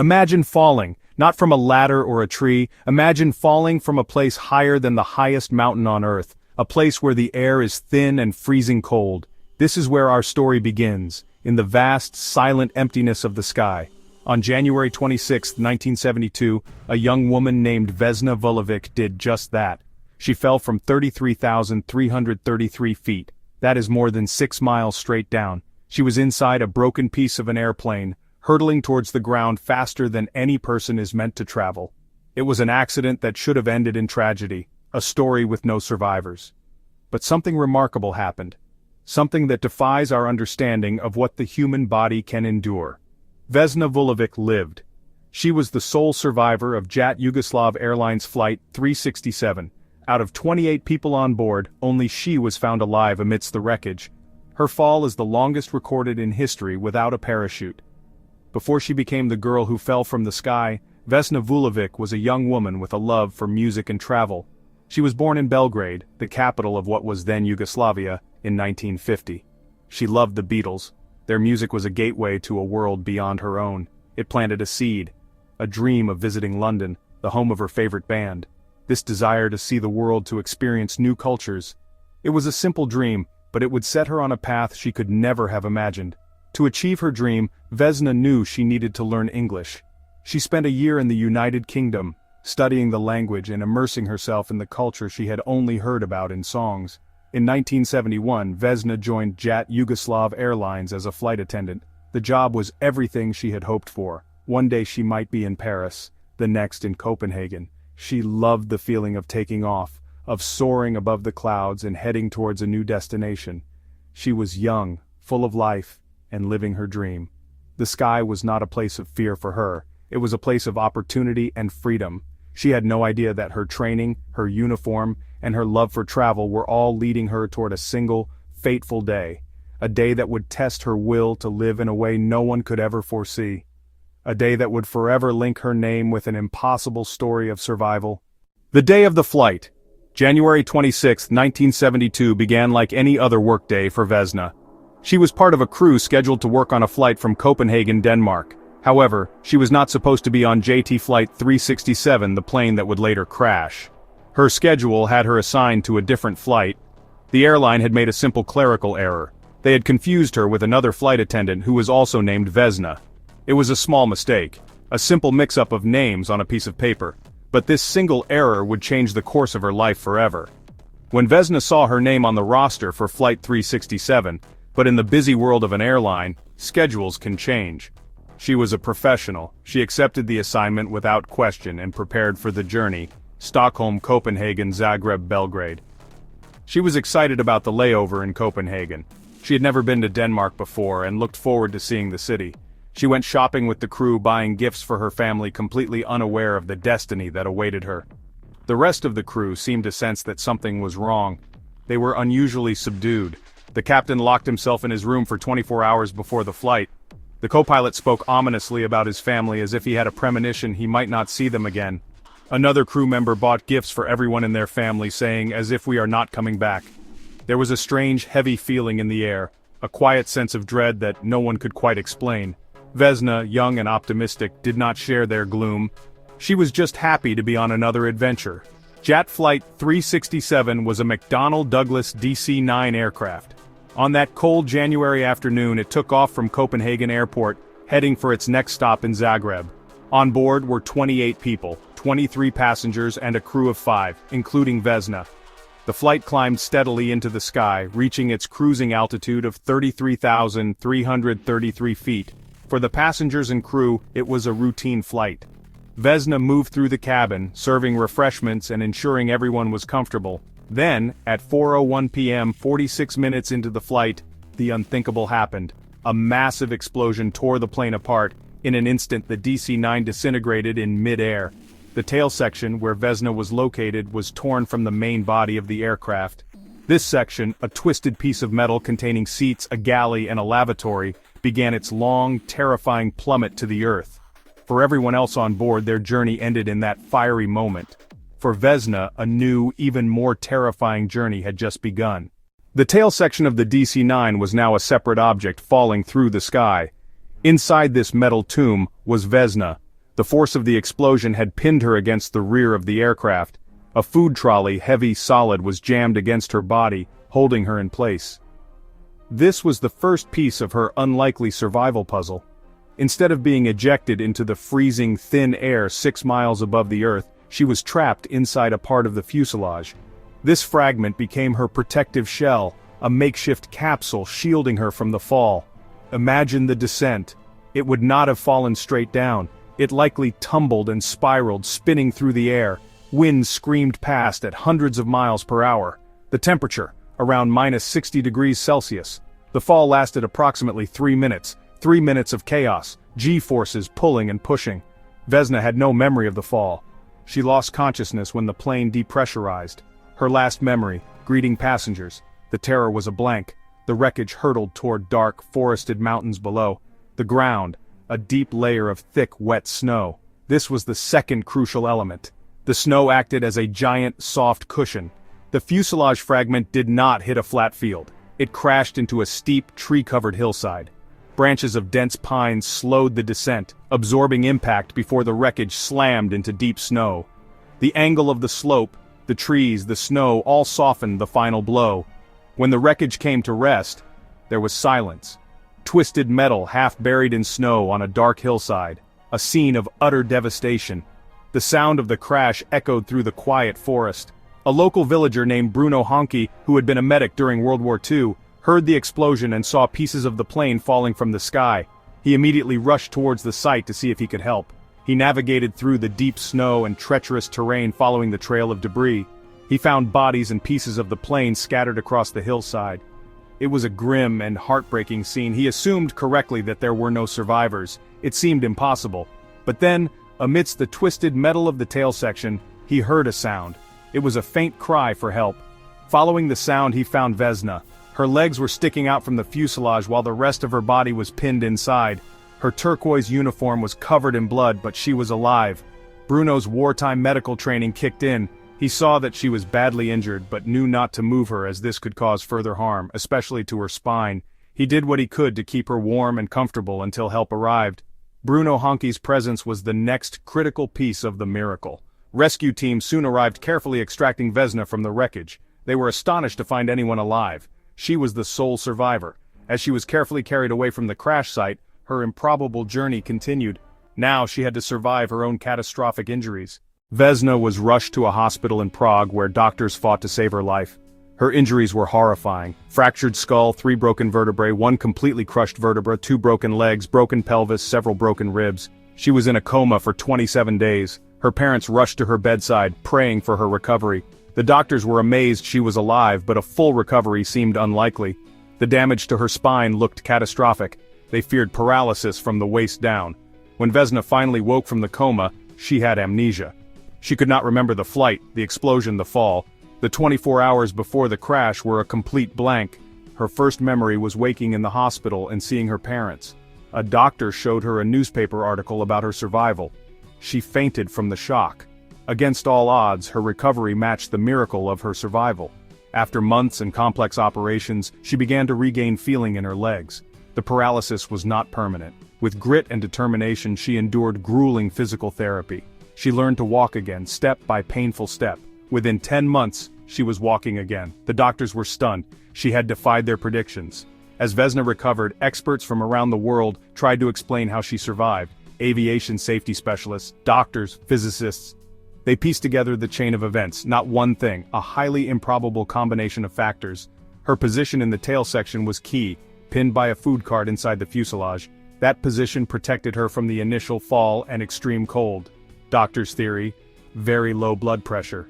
Imagine falling, not from a ladder or a tree, imagine falling from a place higher than the highest mountain on earth, a place where the air is thin and freezing cold. This is where our story begins, in the vast, silent emptiness of the sky. On January 26, 1972, a young woman named Vesna Vulovic did just that. She fell from 33,333 feet. That is more than 6 miles straight down. She was inside a broken piece of an airplane, hurtling towards the ground faster than any person is meant to travel. It was an accident that should have ended in tragedy, a story with no survivors. But something remarkable happened. Something that defies our understanding of what the human body can endure. Vesna Vulovic lived. She was the sole survivor of JAT Yugoslav Airlines Flight 367. Out of 28 people on board, only she was found alive amidst the wreckage. Her fall is the longest recorded in history without a parachute. Before she became the girl who fell from the sky, Vesna Vulovic was a young woman with a love for music and travel. She was born in Belgrade, the capital of what was then Yugoslavia, in 1950. She loved the Beatles. Their music was a gateway to a world beyond her own. It planted a seed, a dream of visiting London, the home of her favorite band. This desire to see the world, to experience new cultures. It was a simple dream, but it would set her on a path she could never have imagined. To achieve her dream, Vesna knew she needed to learn English. She spent a year in the United Kingdom, studying the language and immersing herself in the culture she had only heard about in songs. In 1971, Vesna joined JAT Yugoslav Airlines as a flight attendant. The job was everything she had hoped for. One day she might be in Paris, the next in Copenhagen. She loved the feeling of taking off, of soaring above the clouds and heading towards a new destination. She was young, full of life, and living her dream. The sky was not a place of fear for her. It was a place of opportunity and freedom. She had no idea that her training, her uniform, and her love for travel were all leading her toward a single, fateful day. A day that would test her will to live in a way no one could ever foresee. A day that would forever link her name with an impossible story of survival. The day of the flight, January 26, 1972, began like any other workday for Vesna. She was part of a crew scheduled to work on a flight from Copenhagen, Denmark. However, she was not supposed to be on JT Flight 367, the plane that would later crash. Her schedule had her assigned to a different flight. The airline had made a simple clerical error. They had confused her with another flight attendant who was also named Vesna. It was a small mistake, a simple mix-up of names on a piece of paper, but this single error would change the course of her life forever. When Vesna saw her name on the roster for Flight 367, but in the busy world of an airline, schedules can change. She was a professional. She accepted the assignment without question and prepared for the journey, Stockholm, Copenhagen, Zagreb, Belgrade. She was excited about the layover in Copenhagen. She had never been to Denmark before and looked forward to seeing the city. She went shopping with the crew, buying gifts for her family, completely unaware of the destiny that awaited her. The rest of the crew seemed to sense that something was wrong. They were unusually subdued. The captain locked himself in his room for 24 hours before the flight. The co-pilot spoke ominously about his family as if he had a premonition he might not see them again. Another crew member bought gifts for everyone in their family, saying, "As if we are not coming back." There was a strange, heavy feeling in the air, a quiet sense of dread that no one could quite explain. Vesna, young and optimistic, did not share their gloom. She was just happy to be on another adventure. JAT Flight 367 was a McDonnell Douglas DC-9 aircraft. On that cold January afternoon, it took off from Copenhagen Airport, heading for its next stop in Zagreb. On board were 28 people, 23 passengers and a crew of 5, including Vesna. The flight climbed steadily into the sky, reaching its cruising altitude of 33,333 feet. For the passengers and crew, it was a routine flight. Vesna moved through the cabin, serving refreshments and ensuring everyone was comfortable. Then, at 4:01 p.m., 46 minutes into the flight, the unthinkable happened. A massive explosion tore the plane apart. In an instant, the DC-9 disintegrated in mid-air. The tail section, where Vesna was located, was torn from the main body of the aircraft. This section, a twisted piece of metal containing seats, a galley, and a lavatory, began its long, terrifying plummet to the earth. For everyone else on board, their journey ended in that fiery moment. For Vesna, a new, even more terrifying journey had just begun. The tail section of the DC-9 was now a separate object falling through the sky. Inside this metal tomb was Vesna, The force of the explosion had pinned her against the rear of the aircraft. A food trolley, heavy solid, was jammed against her body, holding her in place. This was the first piece of her unlikely survival puzzle. Instead of being ejected into the freezing, thin air 6 miles above the Earth, she was trapped inside a part of the fuselage. This fragment became her protective shell, a makeshift capsule shielding her from the fall. Imagine the descent. It would not have fallen straight down. It likely tumbled and spiraled, spinning through the air. Winds screamed past at hundreds of miles per hour. The temperature, around minus 60 degrees Celsius. The fall lasted approximately 3 minutes. 3 minutes of chaos, G-forces pulling and pushing. Vesna had no memory of the fall. She lost consciousness when the plane depressurized. Her last memory, greeting passengers. The terror was a blank. The wreckage hurtled toward dark, forested mountains below. The ground, a deep layer of thick, wet snow. This was the second crucial element. The snow acted as a giant, soft cushion. The fuselage fragment did not hit a flat field. It crashed into a steep, tree-covered hillside. Branches of dense pines slowed the descent, absorbing impact before the wreckage slammed into deep snow. The angle of the slope, the trees, the snow all softened the final blow. When the wreckage came to rest, there was silence. Twisted metal half buried in snow on a dark hillside, a scene of utter devastation. The sound of the crash echoed through the quiet forest. A local villager named Bruno Honky, who had been a medic during World War II, heard the explosion and saw pieces of the plane falling from the sky. He immediately rushed towards the site to see if he could help. He navigated through the deep snow and treacherous terrain following the trail of debris. He found bodies and pieces of the plane scattered across the hillside. It was a grim and heartbreaking scene. He assumed correctly that there were no survivors. It seemed impossible. But then, amidst the twisted metal of the tail section, he heard a sound. It was a faint cry for help. Following the sound, he found Vesna. Her legs were sticking out from the fuselage while the rest of her body was pinned inside. Her turquoise uniform was covered in blood, but she was alive. Bruno's wartime medical training kicked in. He saw that she was badly injured, but knew not to move her as this could cause further harm, especially to her spine. He did what he could to keep her warm and comfortable until help arrived. Bruno Honky's presence was the next critical piece of the miracle. Rescue teams soon arrived, carefully extracting Vesna from the wreckage. They were astonished to find anyone alive. She was the sole survivor. As she was carefully carried away from the crash site, her improbable journey continued. Now she had to survive her own catastrophic injuries. Vesna was rushed to a hospital in Prague where doctors fought to save her life. Her injuries were horrifying. Fractured skull, 3 broken vertebrae, 1 completely crushed vertebra, 2 broken legs, broken pelvis, several broken ribs. She was in a coma for 27 days. Her parents rushed to her bedside, praying for her recovery. The doctors were amazed she was alive, but a full recovery seemed unlikely. The damage to her spine looked catastrophic. They feared paralysis from the waist down. When Vesna finally woke from the coma, she had amnesia. She could not remember the flight, the explosion, the fall. The 24 hours before the crash were a complete blank. Her first memory was waking in the hospital and seeing her parents. A doctor showed her a newspaper article about her survival. She fainted from the shock. Against all odds, her recovery matched the miracle of her survival. After months and complex operations, she began to regain feeling in her legs. The paralysis was not permanent. With grit and determination, she endured grueling physical therapy. She learned to walk again, step by painful step. Within 10 months, she was walking again. The doctors were stunned. She had defied their predictions. As Vesna recovered, experts from around the world tried to explain how she survived. Aviation safety specialists, doctors, physicists. They pieced together the chain of events, not one thing, a highly improbable combination of factors. Her position in the tail section was key, pinned by a food cart inside the fuselage. That position protected her from the initial fall and extreme cold. Doctor's theory: very low blood pressure.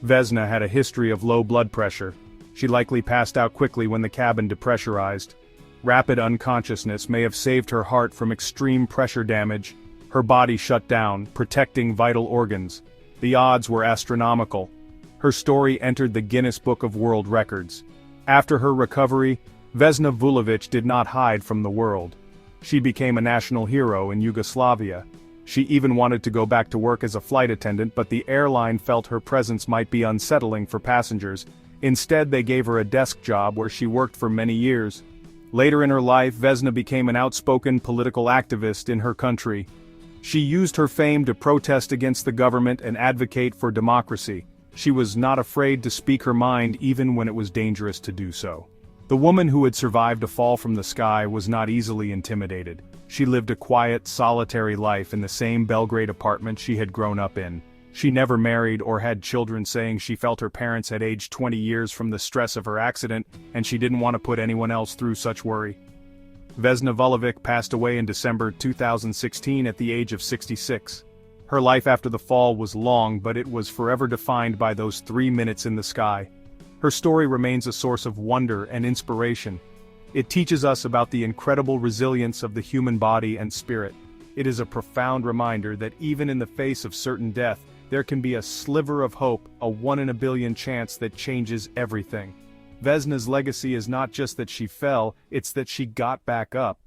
Vesna had a history of low blood pressure. She likely passed out quickly when the cabin depressurized. Rapid unconsciousness may have saved her heart from extreme pressure damage. Her body shut down, protecting vital organs. The odds were astronomical. Her story entered the Guinness Book of World Records. After her recovery, Vesna Vulović did not hide from the world. She became a national hero in Yugoslavia. She even wanted to go back to work as a flight attendant, but the airline felt her presence might be unsettling for passengers. Instead, they gave her a desk job where she worked for many years. Later in her life, Vesna became an outspoken political activist in her country. She used her fame to protest against the government and advocate for democracy. She was not afraid to speak her mind even when it was dangerous to do so. The woman who had survived a fall from the sky was not easily intimidated. She lived a quiet, solitary life in the same Belgrade apartment she had grown up in. She never married or had children, saying she felt her parents had aged 20 years from the stress of her accident, and she didn't want to put anyone else through such worry. Vesna Vulovic passed away in December 2016 at the age of 66. Her life after the fall was long, but it was forever defined by those 3 minutes in the sky. Her story remains a source of wonder and inspiration. It teaches us about the incredible resilience of the human body and spirit. It is a profound reminder that even in the face of certain death, there can be a sliver of hope, a 1 in a billion chance that changes everything. Vesna's legacy is not just that she fell, it's that she got back up.